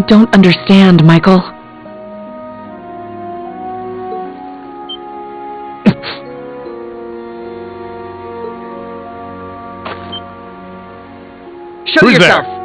You don't understand, Michael. Show Who's yourself! there?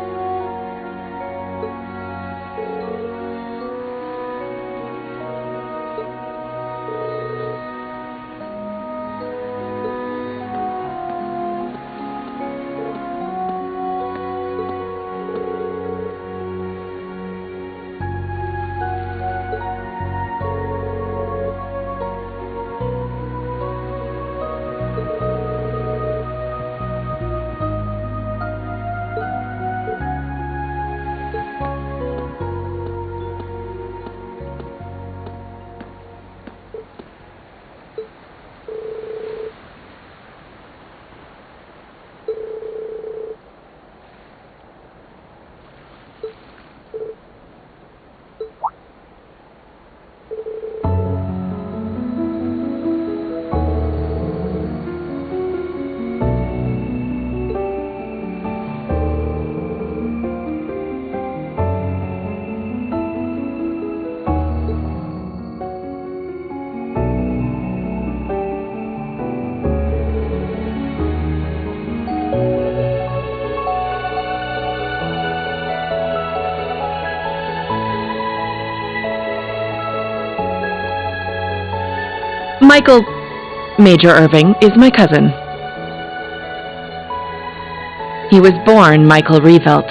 Michael Major Irving is my cousin. He was born Michael Revelt.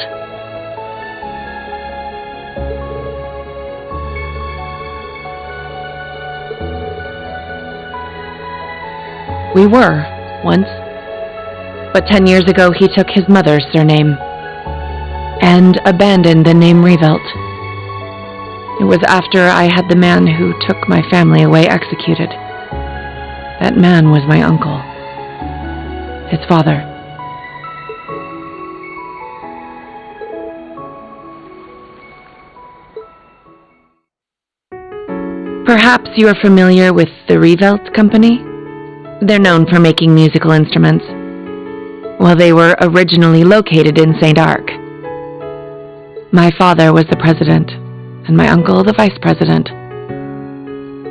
We were, once. But 10 years ago he took his mother's surname and abandoned the name Revelt. It was after I had the man who took my family away executed. That man was my uncle, his father. Perhaps you are familiar with the Revelt Company? They're known for making musical instruments. Well, they were originally located in St. Arc. My father was the president, and my uncle the vice president.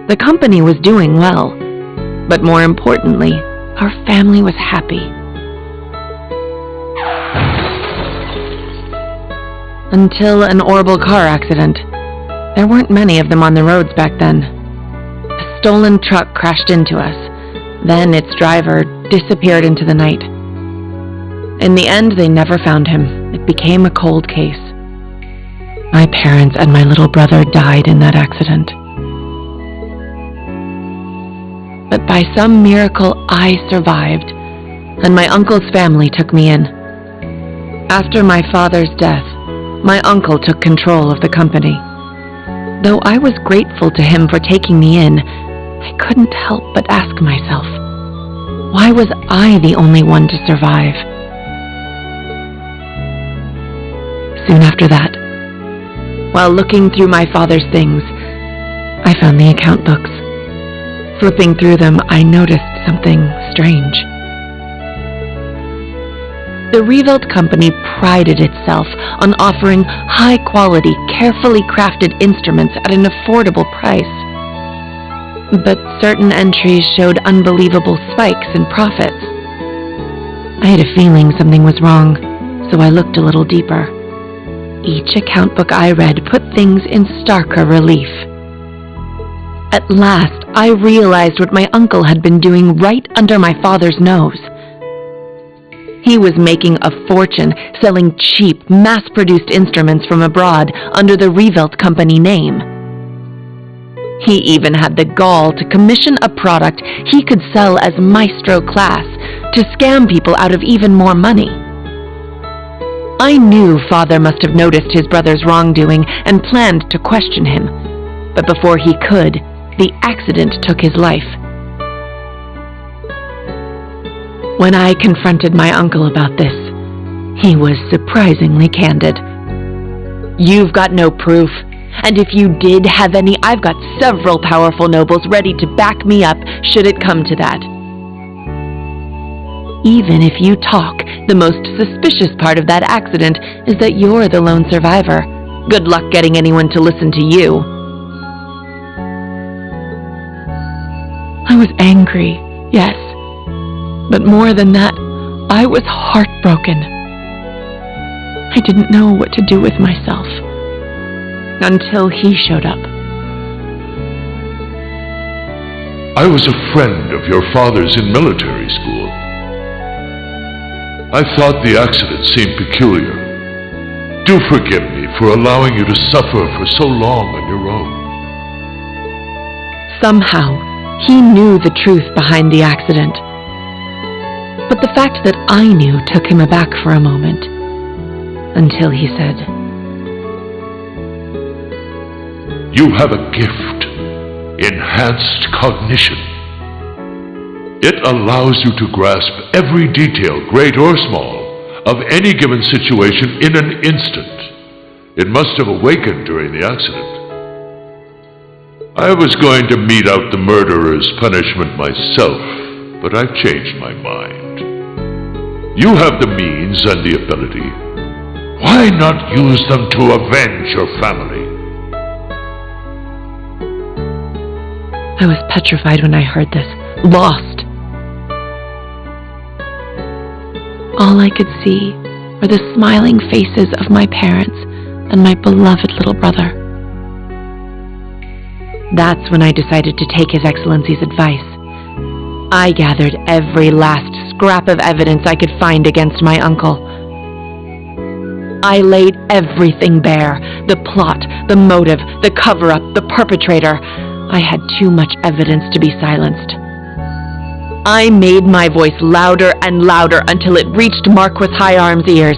The company was doing well. But more importantly, our family was happy. Until an horrible car accident. There weren't many of them on the roads back then. A stolen truck crashed into us. Then its driver disappeared into the night. In the end, they never found him. It became a cold case. My parents and my little brother died in that accident. But by some miracle, I survived, and my uncle's family took me in. After my father's death, my uncle took control of the company. Though I was grateful to him for taking me in, I couldn't help but ask myself, why was I the only one to survive? Soon after that, while looking through my father's things, I found the account books. Flipping through them, I noticed something strange. The Revelt Company prided itself on offering high-quality, carefully crafted instruments at an affordable price. But certain entries showed unbelievable spikes in profits. I had a feeling something was wrong, so I looked a little deeper. Each account book I read put things in starker relief. At last, I realized what my uncle had been doing right under my father's nose. He was making a fortune selling cheap, mass-produced instruments from abroad under the Revelt Company name. He even had the gall to commission a product he could sell as maestro class to scam people out of even more money. I knew Father must have noticed his brother's wrongdoing and planned to question him, but before he could, the accident took his life. When I confronted my uncle about this, he was surprisingly candid. "You've got no proof, and if you did have any, I've got several powerful nobles ready to back me up should it come to that. Even if you talk, the most suspicious part of that accident is that you're the lone survivor, Good luck getting anyone to listen to you. I was angry, yes. But more than that, I was heartbroken. I didn't know what to do with myself. Until he showed up. I was a friend of your father's in military school. I thought the accident seemed peculiar. Do forgive me for allowing you to suffer for so long on your own. Somehow, he knew the truth behind the accident. But the fact that I knew took him aback for a moment. Until he said, You have a gift, enhanced cognition. It allows you to grasp every detail, great or small, of any given situation in an instant. It must have awakened during the accident. I was going to mete out the murderer's punishment myself, but I've changed my mind. You have the means and the ability. Why not use them to avenge your family? I was petrified when I heard this, lost. All I could see were the smiling faces of my parents and my beloved little brother. That's when I decided to take His Excellency's advice. I gathered every last scrap of evidence I could find against my uncle. I laid everything bare, the plot, the motive, the cover-up, the perpetrator. I had too much evidence to be silenced. I made my voice louder and louder until it reached Marquis Higharm's ears.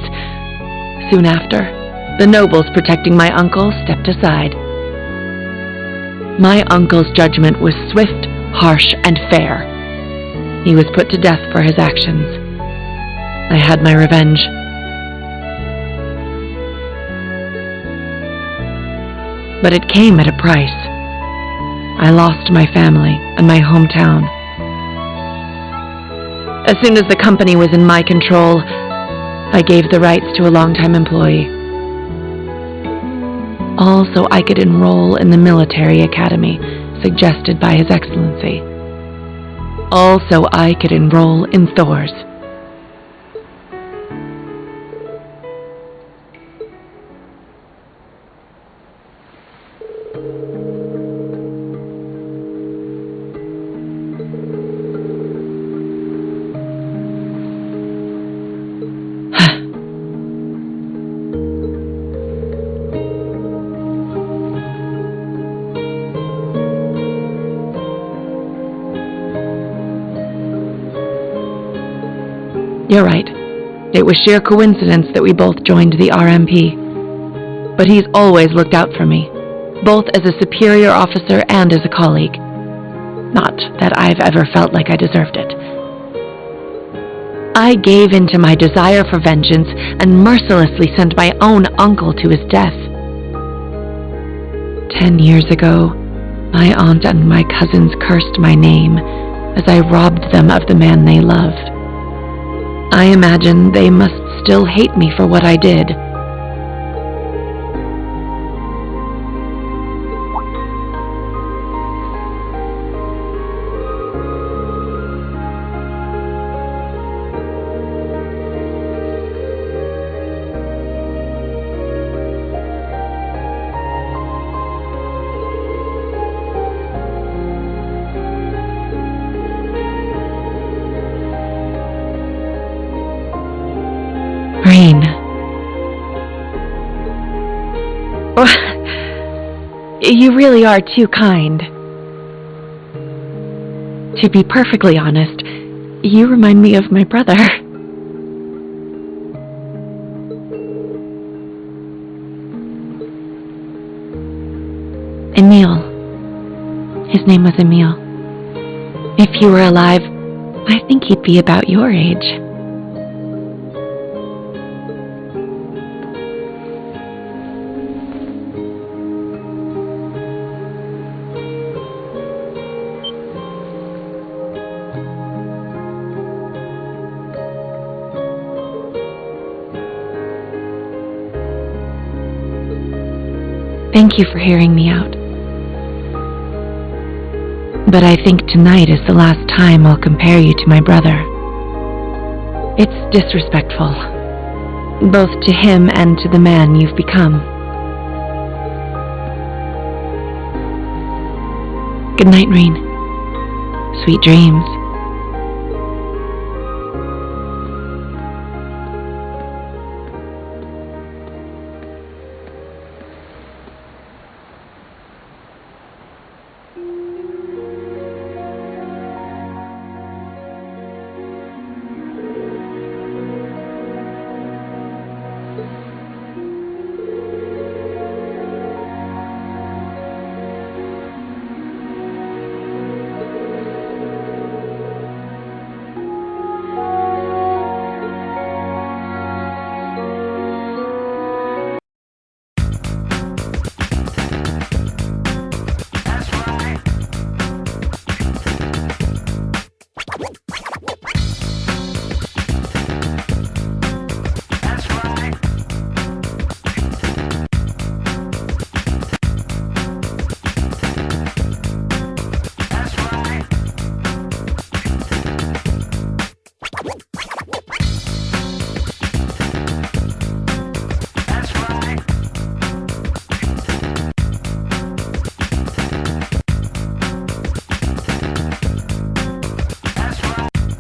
Soon after, the nobles protecting my uncle stepped aside. My uncle's judgment was swift, harsh, and fair. He was put to death for his actions. I had my revenge. But it came at a price. I lost my family and my hometown. As soon as the company was in my control, I gave the rights to a longtime employee. All so I could enroll in the military academy suggested by His Excellency. All so I could enroll in Thor's. You're right. It was sheer coincidence that we both joined the RMP. But he's always looked out for me, both as a superior officer and as a colleague. Not that I've ever felt like I deserved it. I gave in to my desire for vengeance and mercilessly sent my own uncle to his death. 10 years ago, my aunt and my cousins cursed my name as I robbed them of the man they loved. I imagine they must still hate me for what I did. Rain. You really are too kind. To be perfectly honest, you remind me of my brother. Emil. His name was Emil. If he were alive, I think he'd be about your age. Thank you for hearing me out. But I think tonight is the last time I'll compare you to my brother. It's disrespectful, both to him and to the man you've become. Good night, Reen. Sweet dreams.